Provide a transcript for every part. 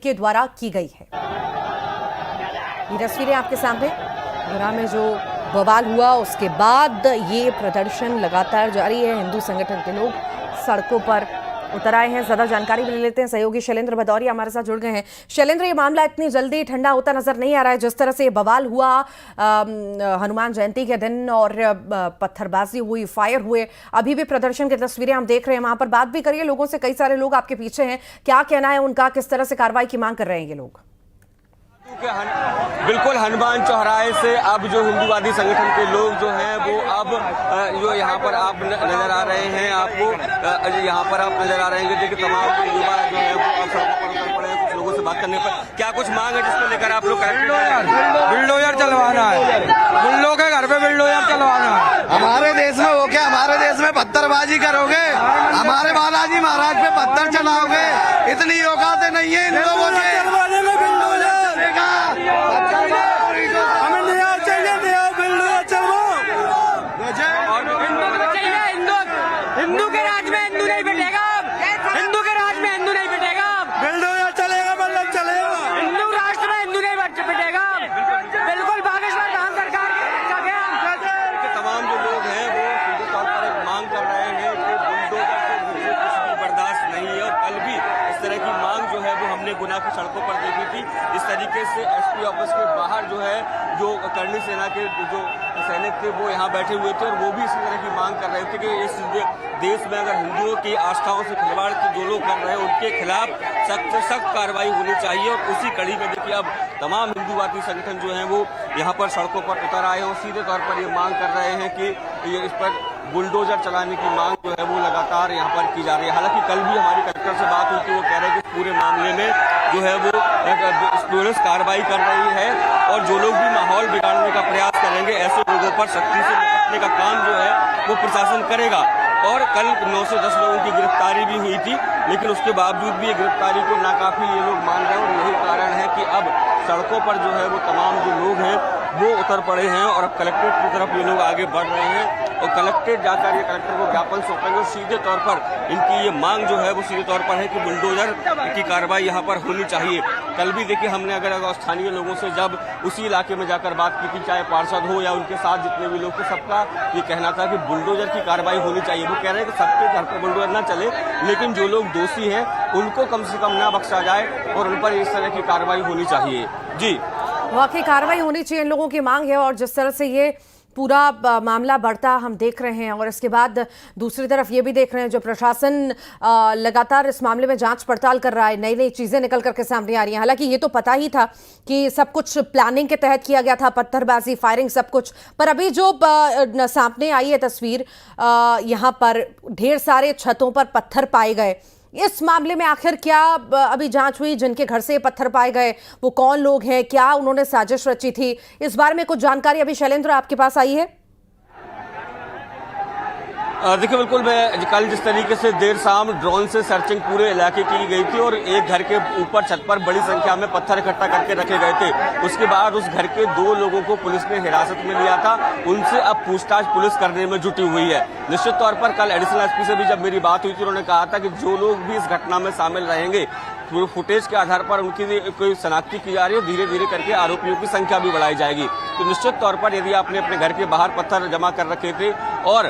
के द्वारा की गई है। ये तस्वीरें आपके सामने गुना में जो बवाल हुआ उसके बाद ये प्रदर्शन लगातार जारी है। हिंदू संगठन के लोग सड़कों पर उतर आए हैं। ज्यादा जानकारी भी ले लेते हैं। सहयोगी शैलेंद्र भदौरिया हमारे साथ जुड़ गए हैं। शैलेंद्र, ये मामला इतनी जल्दी ठंडा होता नजर नहीं आ रहा है। जिस तरह से ये बवाल हुआ हनुमान जयंती के दिन और पत्थरबाजी हुई, फायर हुए, अभी भी प्रदर्शन की तस्वीरें हम देख रहे हैं। वहां पर बात भी करिए लोगों से, कई सारे लोग आपके पीछे हैं। क्या कहना है उनका, किस तरह से कार्रवाई की मांग कर रहे हैं ये लोग? बिल्कुल, हनुमान चौराहे से अब जो हिंदूवादी संगठन के लोग जो हैं वो अब जो यहाँ पर आप नजर आ रहे हैं, आपको यहाँ पर आप नजर आ रहे हैं कि तमाम युवा जो है वो अब सड़कों पर उतर पड़े हैं। कुछ लोगों से बात करने पर क्या कुछ मांग है जिसको लेकर आप लोग बिल्डोजर चलवाना है, मुल्लों के घर पे बिल्डोजर चलवाना है। हमारे देश में हो क्या? हमारे देश में पत्थरबाजी करोगे? हमारे बालाजी महाराज पे पत्थर चलाओगे? इतनी औकात नहीं है इन लोगों की। हमें नया चाहिए, नया बिल्डोजर चलवाओ। हिंदू के राज में हिंदू नहीं बैठेगा, हिंदू के राज में हिंदू नहीं बैठेगा, बिल्डोजर चलेगा, मतलब चलेगा। हिंदू राष्ट्र में हिंदू नहीं बैठेगा। बिल्कुल बागेश्वर धाम सरकार का गया। तमाम जो लोग हैं वो सीधे तौर पर एक मांग कर रहे हैं कि बुलडोजर से मुझे कुछ भी बर्दाश्त नहीं है। और कल भी इस तरह की मांग जो है वो हमने गुना की सड़कों पर देखी थी। इस तरीके से एसपी ऑफिस के बाहर जो है जो करनी सेना के जो सैनिक थे वो यहाँ बैठे हुए थे और वो भी इसी तरह की मांग कर रहे थे कि इस देश में अगर हिंदुओं की आस्थाओं से खिलवाड़ जो लोग कर रहे हैं उनके खिलाफ सख्त से सख्त कार्रवाई होनी चाहिए। और उसी कड़ी में देखिए अब तमाम हिंदूवादी संगठन जो हैं वो यहाँ पर सड़कों पर उतर आए हैं और सीधे तौर पर ये मांग कर रहे हैं कि ये इस पर बुलडोजर चलाने की मांग जो है वो लगातार यहाँ पर की जा रही है। हालांकि कल भी हमारी कलेक्टर से बात हुई थी, वो कह रहे हैं कि पूरे मामले में जो है वो पुलिस कार्रवाई कर रही है और जो लोग भी माहौल बिगाड़ने का प्रयास करेंगे ऐसे लोगों पर सख्ती से निपटने का काम जो है वो प्रशासन करेगा। और कल 9 से 10 लोगों की गिरफ्तारी भी हुई थी, लेकिन उसके बावजूद भी गिरफ्तारी को नाकाफी ये लोग मान रहे हैं और यही कारण है कि अब सड़कों पर जो है वो तमाम जो लोग हैं वो उतर पड़े हैं और अब कलेक्ट्रेट की तरफ ये लोग आगे बढ़ रहे हैं और कलेक्ट्रेट जाकर ये कलेक्टर को ज्ञापन सौंपेंगे। और सीधे तौर पर इनकी ये मांग जो है वो सीधे तौर पर है कि बुलडोजर की कार्रवाई यहाँ पर होनी चाहिए। कल भी देखिए हमने अगर स्थानीय लोगों से जब उसी इलाके में जाकर बात की थी, चाहे पार्षद हो या उनके साथ जितने भी लोग थे, सबका ये कहना था कि बुलडोजर की कार्रवाई होनी चाहिए। वो कह रहे हैं कि सबके घर पर बुलडोजर ना चले, लेकिन जो लोग दोषी हैं उनको कम से कम ना बख्शा जाए और उन पर इस तरह की कार्रवाई होनी चाहिए। जी, वाकई कार्रवाई होनी चाहिए, इन लोगों की मांग है। और जिस तरह से ये पूरा मामला बढ़ता हम देख रहे हैं और इसके बाद दूसरी तरफ ये भी देख रहे हैं जो प्रशासन लगातार इस मामले में जांच पड़ताल कर रहा है, नई नई चीजें निकल करके सामने आ रही हैं। हालांकि ये तो पता ही था कि सब कुछ प्लानिंग के तहत किया गया था, पत्थरबाजी, फायरिंग, सब कुछ। पर अभी जो सामने आई है तस्वीर, यहाँ पर ढेर सारे छतों पर पत्थर पाए गए। इस मामले में आखिर क्या अभी जांच हुई? जिनके घर से पत्थर पाए गए वो कौन लोग हैं, क्या उन्होंने साजिश रची थी, इस बारे में कुछ जानकारी अभी शैलेंद्र आपके पास आई है? देखिए, बिल्कुल मैं कल जिस तरीके से देर शाम ड्रोन से सर्चिंग पूरे इलाके की गई थी और एक घर के ऊपर छत पर बड़ी संख्या में पत्थर इकट्ठा करके रखे गए थे। उसके बाद उस घर के 2 लोगों को पुलिस ने हिरासत में लिया था, उनसे अब पूछताछ पुलिस करने में जुटी हुई है। निश्चित तौर पर कल एडिशनल एसपी से भी जब मेरी बात हुई थी, उन्होंने कहा था कि जो लोग भी इस घटना में शामिल रहेंगे फुटेज के आधार पर उनकी कोई शनाख्ती की जा रही है, धीरे धीरे करके आरोपियों की संख्या भी बढ़ाई जाएगी। तो निश्चित तौर पर यदि आपने अपने घर के बाहर पत्थर जमा कर रखे थे और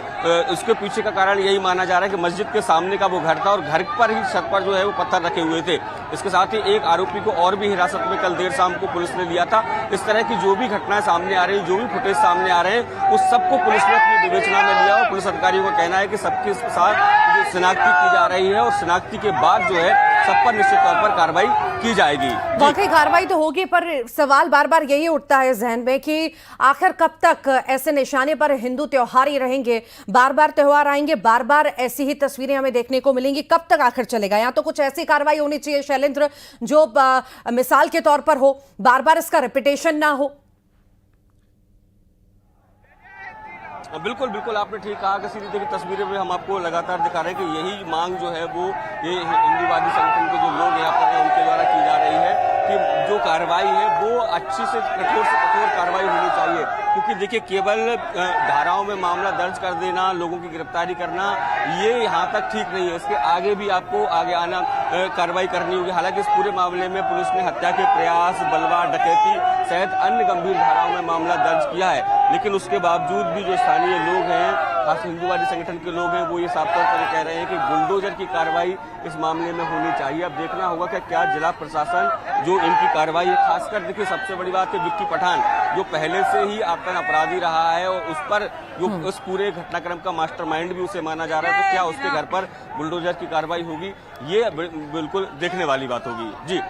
उसके पीछे का कारण यही माना जा रहा है कि मस्जिद के सामने का वो घर था और घर पर ही छत पर जो है वो पत्थर रखे हुए थे। इसके साथ ही एक आरोपी को और भी हिरासत में कल देर शाम को पुलिस ने लिया था। इस तरह की जो भी घटनाएं सामने आ रही है, जो भी फुटेज सामने आ रहे हैं, उस सबको पुलिस ने अपनी विवेचना में लिया और पुलिस अधिकारियों का कहना है कि सबके साथ शनाख्ती की जा रही है और शनाख्ती के बाद जो है सब पर निश्चित तौर पर कार्रवाई की जाएगी। वाकई कार्रवाई तो होगी, पर सवाल बार बार यही उठता है जहन में कि आखिर कब तक ऐसे निशाने पर हिंदू त्योहार ही रहेंगे? बार बार त्योहार आएंगे, बार बार ऐसी ही तस्वीरें हमें देखने को मिलेंगी, कब तक आखिर चलेगा? यहाँ तो कुछ ऐसी कार्रवाई होनी चाहिए शैलेंद्र जो मिसाल के तौर पर हो, बार बार इसका रिपीटेशन ना हो। बिल्कुल बिल्कुल, आपने ठीक कहा कि सीधी देखिए तस्वीरें में हम आपको लगातार दिखा रहे हैं कि यही मांग जो है वो ये हिंदूवादी संगठन के जो लोग यहाँ पर हैं उनके द्वारा की जा रही है कि जो कार्रवाई है वो अच्छी से कठोर कार्रवाई होनी चाहिए। क्योंकि देखिए केवल धाराओं में मामला दर्ज कर देना, लोगों की गिरफ्तारी करना, ये यहाँ तक ठीक नहीं है। इसके आगे भी आपको आगे आना कार्रवाई करनी होगी। हालांकि इस पूरे मामले में पुलिस ने हत्या के प्रयास, बलवा, डकैती सहित अन्य गंभीर धाराओं में मामला दर्ज किया है, लेकिन उसके बावजूद भी जो स्थानीय लोग हैं, खास हिंदूवादी संगठन के लोग हैं, वो ये साफ तौर पर कह रहे हैं कि बुलडोजर की कार्रवाई इस मामले में होनी चाहिए। अब देखना होगा कि क्या जिला प्रशासन जो इनकी कार्रवाई है, खासकर देखिए सबसे बड़ी बात है विक्की पठान जो पहले से ही आतंक अपराधी रहा है और उस पर जो उस पूरे घटनाक्रम का मास्टरमाइंड भी उसे माना जा रहा है, तो क्या उसके घर पर बुलडोजर की कार्रवाई होगी, ये बिल्कुल देखने वाली बात होगी। जी,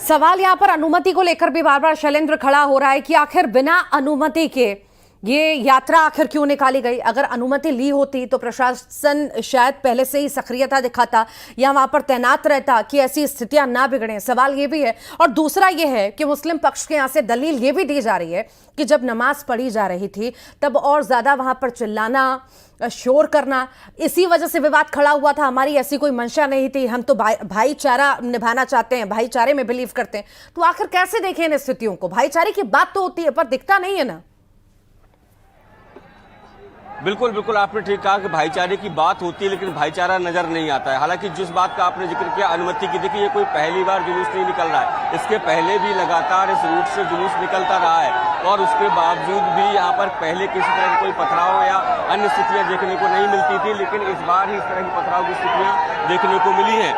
सवाल यहाँ पर अनुमति को लेकर भी बार बार शैलेंद्र खड़ा हो रहा है कि आखिर बिना अनुमति के ये यात्रा आखिर क्यों निकाली गई। अगर अनुमति ली होती तो प्रशासन शायद पहले से ही सक्रियता दिखाता या वहां पर तैनात रहता कि ऐसी स्थितियां ना बिगड़े। सवाल ये भी है, और दूसरा ये है कि मुस्लिम पक्ष के यहां से दलील ये भी दी जा रही है कि जब नमाज पढ़ी जा रही थी तब और ज्यादा वहां पर चिल्लाना, शोर करना, इसी वजह से विवाद खड़ा हुआ था। हमारी ऐसी कोई मंशा नहीं थी, हम तो भाईचारा निभाना चाहते हैं, भाईचारे में बिलीव करते हैं। तो आखिर कैसे देखें इन स्थितियों को? भाईचारे की बात तो होती है पर दिखता नहीं है ना। बिल्कुल बिल्कुल आपने ठीक कहा कि भाईचारे की बात होती है लेकिन भाईचारा नजर नहीं आता है। हालांकि जिस बात का आपने जिक्र किया अनुमति की, देखिए ये कोई पहली बार जुलूस नहीं निकल रहा है, इसके पहले भी लगातार इस रूट से जुलूस निकलता रहा है और उसके बावजूद भी यहाँ पर पहले किसी तरह की कोई पथराव या अन्य स्थितियां देखने को नहीं मिलती थी, लेकिन इस बार ही इस तरह की पथराव की स्थितियां देखने को मिली है।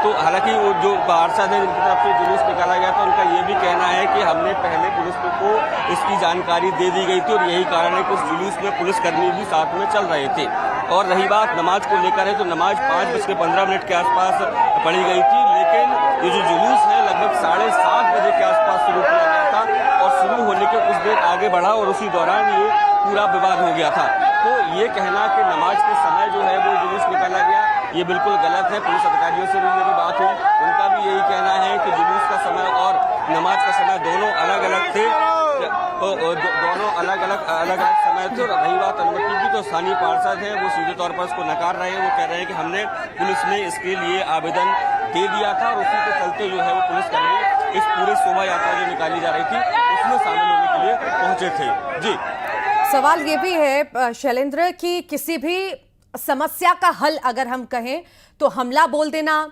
तो हालांकि वो जो पार्षद है जिनकी तरफ से जुलूस निकाला गया था, उनका ये भी कहना है कि हमने पहले पुलिस को इसकी जानकारी दे दी गई थी और यही कारण है कि उस जुलूस में पुलिसकर्मी भी साथ में चल रहे थे। और रही बात नमाज को लेकर है तो नमाज 5:15 के आसपास पढ़ी गई थी, लेकिन ये जो जुलूस है लगभग 7:30 बजे के आसपास शुरू किया गया था और शुरू होने के कुछ देर आगे बढ़ा और उसी दौरान ये पूरा विवाद हो गया था। तो ये कहना कि नमाज के समय जो है वो जुलूस निकाला गया, ये बिल्कुल गलत है। पुलिस अधिकारियों से भी मेरी बात हुई, उनका भी यही कहना है कि जुलूस का समय और नमाज का समय दोनों अलग अलग थे, दोनों अलग अलग समय थे। और रही बात अनुमति की, तो स्थानीय पार्षद है वो सीधे तौर पर उसको नकार रहे हैं। वो कह रहे हैं कि हमने पुलिस में इसके लिए आवेदन दे दिया था और उसी के चलते जो है वो पुलिसकर्मी इस पूरे शोभा यात्रा जो निकाली जा रही थी उसमें शामिल होने के लिए पहुंचे थे। जी, सवाल ये भी है शैलेंद्र कि किसी भी समस्या का हल अगर हम कहें तो हमला बोल देना,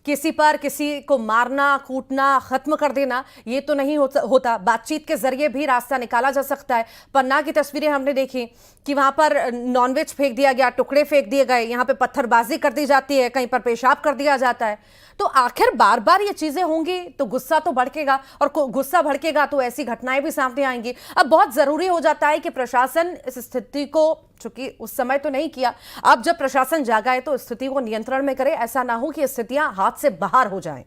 किसी पर किसी को मारना, कूटना, खत्म कर देना, ये तो नहीं होता। बातचीत के जरिए भी रास्ता निकाला जा सकता है। पन्ना की तस्वीरें हमने देखी कि वहां पर नॉनवेज फेंक दिया गया, टुकड़े फेंक दिए गए, यहाँ पे पत्थरबाजी कर दी जाती है, कहीं पर पेशाब कर दिया जाता है। तो आखिर बार बार ये चीजें होंगी तो गुस्सा तो भड़केगा और गुस्सा भड़केगा तो ऐसी घटनाएं भी सामने आएंगी। अब बहुत जरूरी हो जाता है कि प्रशासन इस स्थिति को, चूंकि उस समय तो नहीं किया, अब जब प्रशासन जागा है तो स्थिति को नियंत्रण में करे, ऐसा ना हो कि स्थितियां हाथ से बाहर हो जाएं।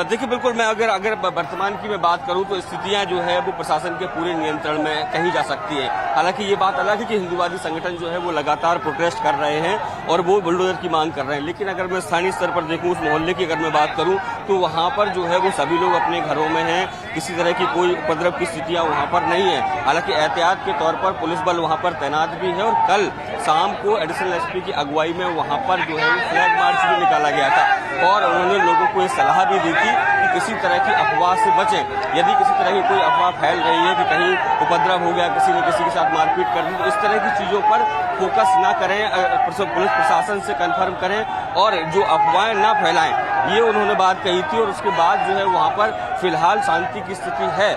देखिए बिल्कुल, मैं अगर वर्तमान की मैं बात करूं तो स्थितियां जो है वो प्रशासन के पूरे नियंत्रण में कही जा सकती है। हालांकि ये बात अलग है कि हिंदूवादी संगठन जो है वो लगातार प्रोटेस्ट कर रहे हैं और वो बुलडोजर की मांग कर रहे हैं, लेकिन अगर मैं स्थानीय स्तर पर देखूं, उस मोहल्ले की अगर मैं बात करूं तो वहां पर जो है वो सभी लोग अपने घरों में हैं, किसी तरह की कोई उपद्रव की स्थितियां वहां पर नहीं है। हालांकि एहतियात के तौर पर पुलिस बल वहां पर तैनात भी है और कल शाम को एडिशनल एसपी की अगुवाई में वहां पर जो है फ्लैग मार्च भी निकाला गया था और उन्होंने लोगों को ये सलाह भी दी थी कि किसी तरह की अफवाह से बचें। यदि किसी तरह की कोई अफवाह फैल रही है कि कहीं उपद्रव हो गया, किसी ने किसी के साथ मारपीट कर दी, तो इस तरह की चीजों पर फोकस ना करें, पुलिस प्रशासन से कंफर्म करें और जो अफवाहें ना फैलाएं, ये उन्होंने बात कही थी। और उसके बाद जो है वहां पर फिलहाल शांति की स्थिति है।